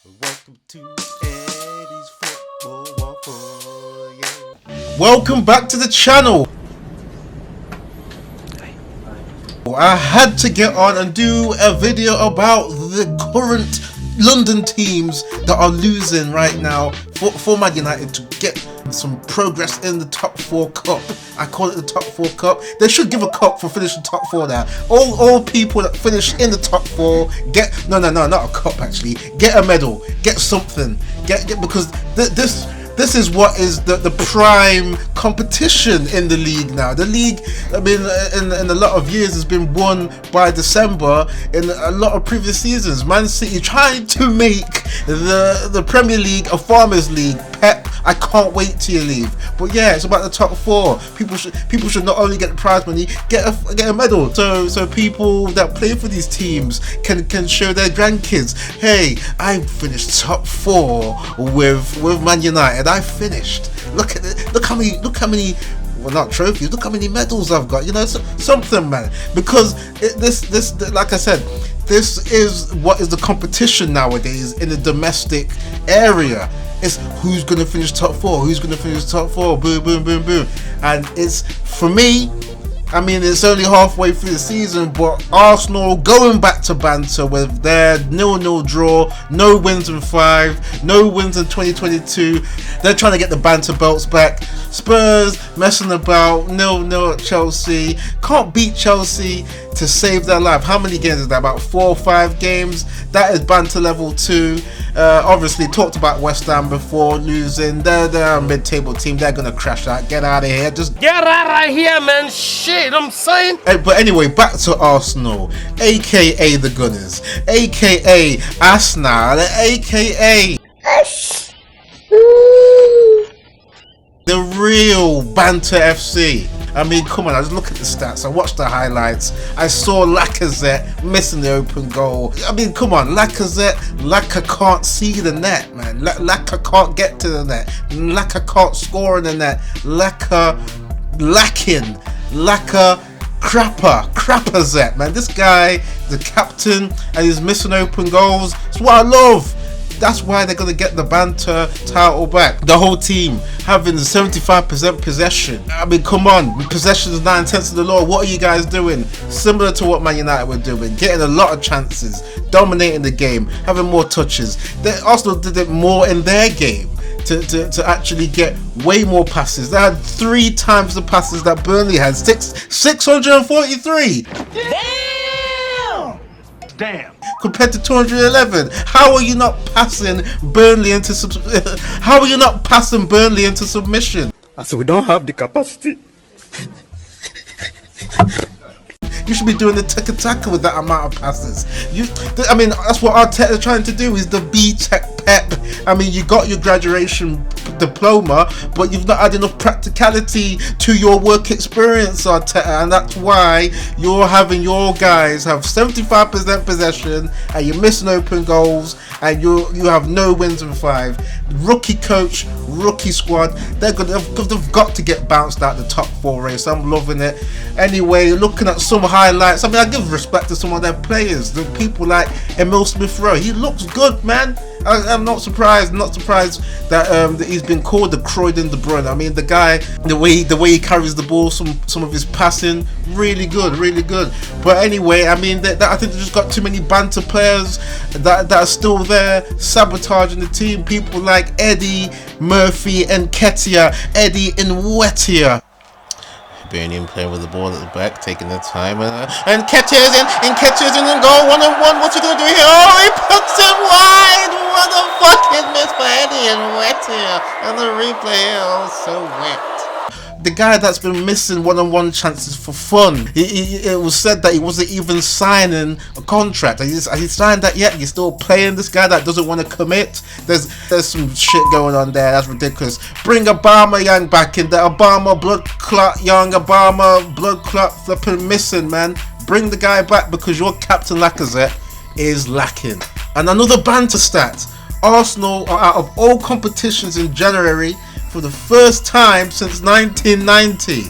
Welcome to Eddie's Football Waffle, yeah. Welcome back to the channel. I had to get on and do a video about the current London teams that are losing right now for Man United to get some progress in the top 4 cup. I call it the top 4 cup. They should give a cup for finishing top 4 now. All people that finish in the top 4 get no, not a cup actually. Get a medal. Get something. Get because this is what is the prime competition in the league now. The league, I mean, in a lot of years has been won by December in a lot of previous seasons. Man City trying to make the Premier League a farmers league. Pep, I can't wait till you leave. But yeah, it's about the top 4. People should not only get the prize money, get a medal. So people that play for these teams can show their grandkids, hey, I finished top 4 with Man United. I finished. Look how many. Well, not trophies. Look how many medals I've got. You know, something, man. Because this, like I said, this is what is the competition nowadays in the domestic area. It's who's gonna finish top 4. Who's gonna finish top 4? Boom, boom, boom, boom. And it's for me. I mean, it's only halfway through the season, but Arsenal going back to banter with their 0-0 draw, no wins in 5, no wins in 2022. They're trying to get the banter belts back. Spurs messing about, 0-0 at Chelsea. Can't beat Chelsea to save their life. How many games is that? About 4 or 5 games. That is banter level 2. Obviously, talked about West Ham before losing. They're a mid-table team. They're gonna crash out. Get out of here. Just get out of here, man. Shit, I'm saying. But anyway, back to Arsenal, aka the Gunners, aka Arsenal, aka the real Banter FC. I mean, come on, I just look at the stats, I watched the highlights, I saw Lacazette missing the open goal. I mean, come on, Lacazette can't see the net, man. Lacazette can't get to the net. Lacazette can't score in the net. Crapperzette, man. This guy, the captain, and he's missing open goals. That's what I love. That's why they're going to get the banter title back. The whole team having 75% possession. I mean, come on. Possession is 9/10 of the law. What are you guys doing? Similar to what Man United were doing. Getting a lot of chances. Dominating the game. Having more touches. Arsenal did it more in their game. To actually get way more passes. They had 3 times the passes that Burnley had. 643. Damn. Compared to 211. How are you not passing Burnley into submission? So we don't have the capacity. You should be doing the tiki-taka with that amount of passes. I mean, that's what Arteta is trying to do, is the B-Tech Pep. I mean, you got your graduation diploma, but you've not had enough practicality to your work experience, Arteta, and that's why you're having your guys have 75% possession, and you're missing open goals, and you have no wins in 5. Rookie coach, rookie squad, they've got to get bounced out the top 4 race. I'm loving it. Anyway, looking at some highlights, I mean, I give respect to some of their players. The people like Emil Smith-Rowe, he looks good, man. I'm not surprised. That he's been called the Croydon De Bruyne. I mean, the guy, the way he carries the ball, some of his passing, really good. But anyway, I mean, I think they just got too many banter players that are still there sabotaging the team. People like Eddie, Murphy, and Ketia, Eddie Nwetiah. Burnley playing with the ball at the back, taking their time, and Ketia's in the goal, 1-on-1. What's he gonna do here? Oh, he puts it wide. What a fucking miss by Eddie Nwetiah, and the replay here, oh, so wet. The guy that's been missing 1-on-1 chances for fun. It was said that he wasn't even signing a contract. Has he signed that yet? You're still playing this guy that doesn't want to commit? There's some shit going on there. That's ridiculous. Bring Obama Young back in. The Obama blood clot flipping missing, man. Bring the guy back because your captain Lacazette is lacking. And another banter stat. Arsenal are out of all competitions in January for the first time since 1990.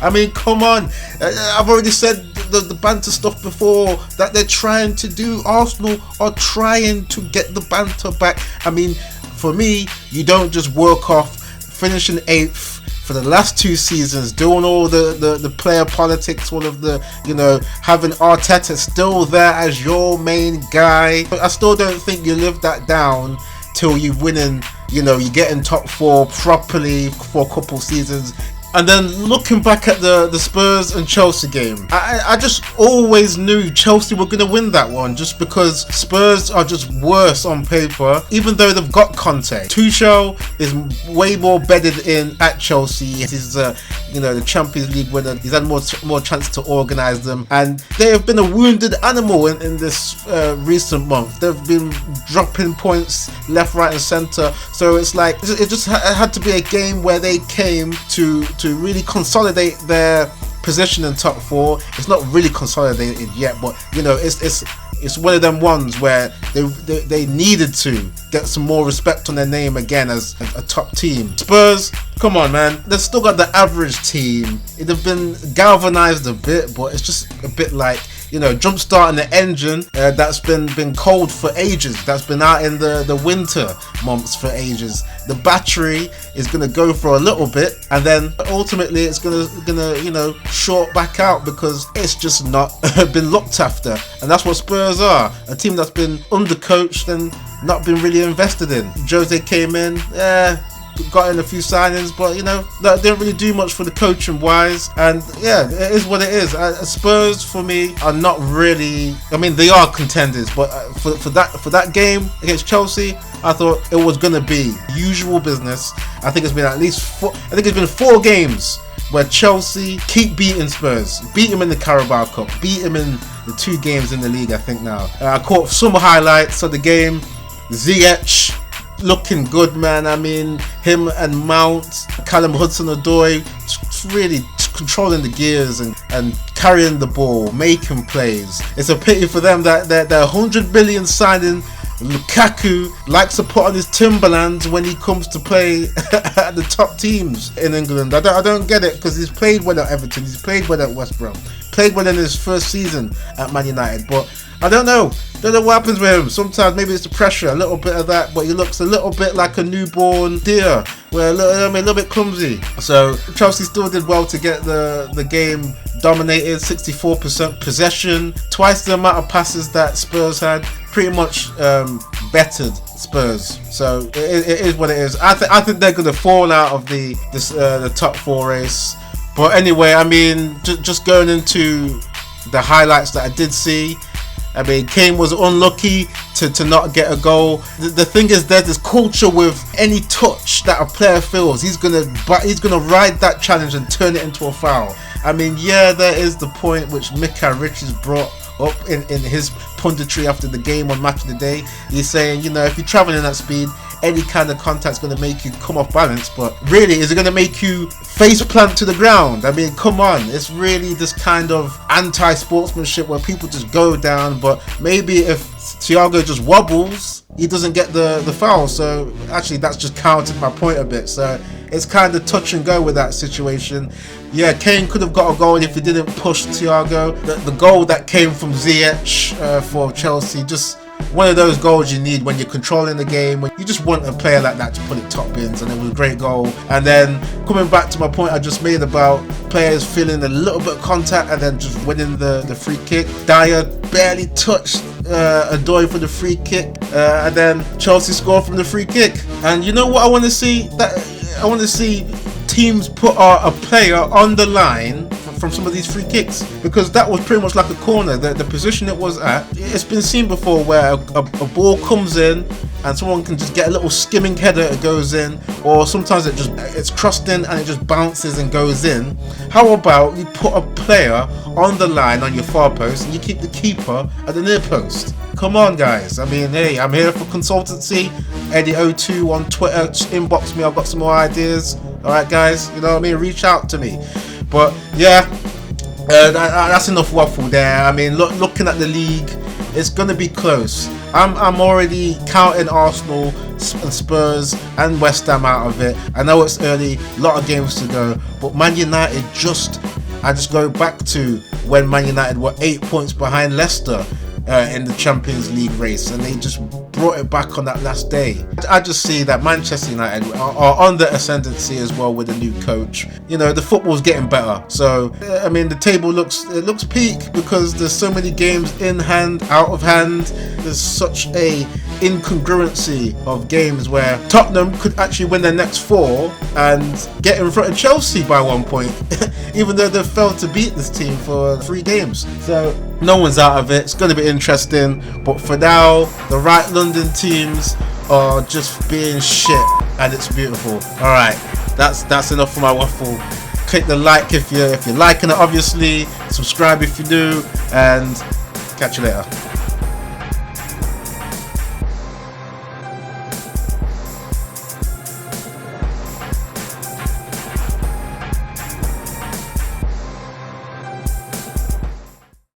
I mean, come on. I've already said the banter stuff before that they're trying to do. Arsenal are trying to get the banter back. I mean, for me, you don't just work off finishing 8th for the last 2 seasons, doing all the player politics, all of the, you know, having Arteta still there as your main guy. But I still don't think you live that down till you're winning, you know, you get in top 4 properly for a couple seasons. And then looking back at the Spurs and Chelsea game, I just always knew Chelsea were going to win that one, just because Spurs are just worse on paper, even though they've got Conte. Tuchel is way more bedded in at Chelsea. He's you know, the Champions League winner. He's had more chance to organise them, and they have been a wounded animal in this recent month. They've been dropping points left, right and centre. So it's like, it just had to be a game where they came to really consolidate their position in top 4. It's not really consolidated yet, but you know, it's one of them ones where they needed to get some more respect on their name again as a top team. Spurs, come on man, they've still got the average team. They've been galvanized a bit, but it's just a bit like, you know, jump starting the engine that's been cold for ages, that's been out in the winter months for ages. The battery is gonna go for a little bit, and then ultimately it's gonna you know, short back out because it's just not been looked after. And that's what Spurs are, a team that's been undercoached and not been really invested in. Jose came in, got in a few signings, but you know, that didn't really do much for the coaching wise. And yeah, it is what it is. Spurs for me are not really, I mean, they are contenders, but for that game against Chelsea, I thought it was gonna be usual business. I think it's been at least 4 games where Chelsea keep beating Spurs, beat him in the Carabao Cup, beat him in the 2 games in the league, I think now. I caught some highlights of the game. Ziyech looking good, man. I mean, him and Mount, Callum Hudson-Odoi, really controlling the gears and carrying the ball, making plays. It's a pity for them that they're 100 million signing Lukaku likes to put on his Timberlands when he comes to play at the top teams in England. I don't get it, because he's played well at Everton, he's played well at West Brom, played well in his first season at Man United, but I don't know what happens with him. Sometimes maybe it's the pressure, a little bit of that, but he looks a little bit like a newborn deer, where a little bit clumsy. So Chelsea still did well to get the game dominated, 64% possession, twice the amount of passes that Spurs had, pretty much bettered Spurs. So it is what it is. I think they're going to fall out of the top 4 race. But anyway, I mean, just going into the highlights that I did see, I mean, Kane was unlucky to not get a goal. The thing is, there's this culture with any touch that a player feels, he's gonna ride that challenge and turn it into a foul. I mean, yeah, there is the point which Mika Richards brought up in his punditry after the game on Match of the Day. He's saying, you know, if you're traveling at speed, any kind of contact's going to make you come off balance, but really, is it going to make you face plant to the ground? I mean, come on, it's really this kind of anti-sportsmanship where people just go down, but maybe if Thiago just wobbles, he doesn't get the foul. So actually, that's just countered my point a bit. So it's kind of touch and go with that situation. Yeah, Kane could have got a goal if he didn't push Thiago. The goal that came from Ziyech for Chelsea, just one of those goals you need when you're controlling the game, when you just want a player like that to put it top bins, and it was a great goal. And then coming back to my point I just made about players feeling a little bit of contact and then just winning the free kick. Dyer barely touched Odoi for the free kick, and then Chelsea scored from the free kick. And you know what I want to see? I want to see teams put a player on the line from some of these free kicks, because that was pretty much like a corner. The position it was at, it's been seen before where a ball comes in and someone can just get a little skimming header, it goes in, or sometimes it's crossed in and it just bounces and goes in. How about you put a player on the line on your far post and you keep the keeper at the near post? Come on guys, I mean, hey, I'm here for consultancy. Eddie02 on Twitter, just inbox me, I've got some more ideas. Alright guys, you know what I mean, reach out to me. But yeah, that's enough waffle there. I mean, looking at the league, it's gonna be close. I'm already counting Arsenal Spurs and West Ham out of it. I know it's early, a lot of games to go, but Man United I just go back to when Man United were 8 points behind Leicester in the Champions League race, and they just brought it back on that last day. I just see that Manchester United are on the ascendancy as well with a new coach. You know, the football's getting better. So I mean, the table looks peak because there's so many games in hand, out of hand. There's such a incongruency of games where Tottenham could actually win their next 4 and get in front of Chelsea by 1 point, even though they failed to beat this team for 3 games. So no one's out of it. It's going to be interesting, but for now, the right London teams are just being shit, and it's beautiful. All right, that's enough for my waffle. Click the like if you're liking it, obviously. Subscribe if you do, and catch you later.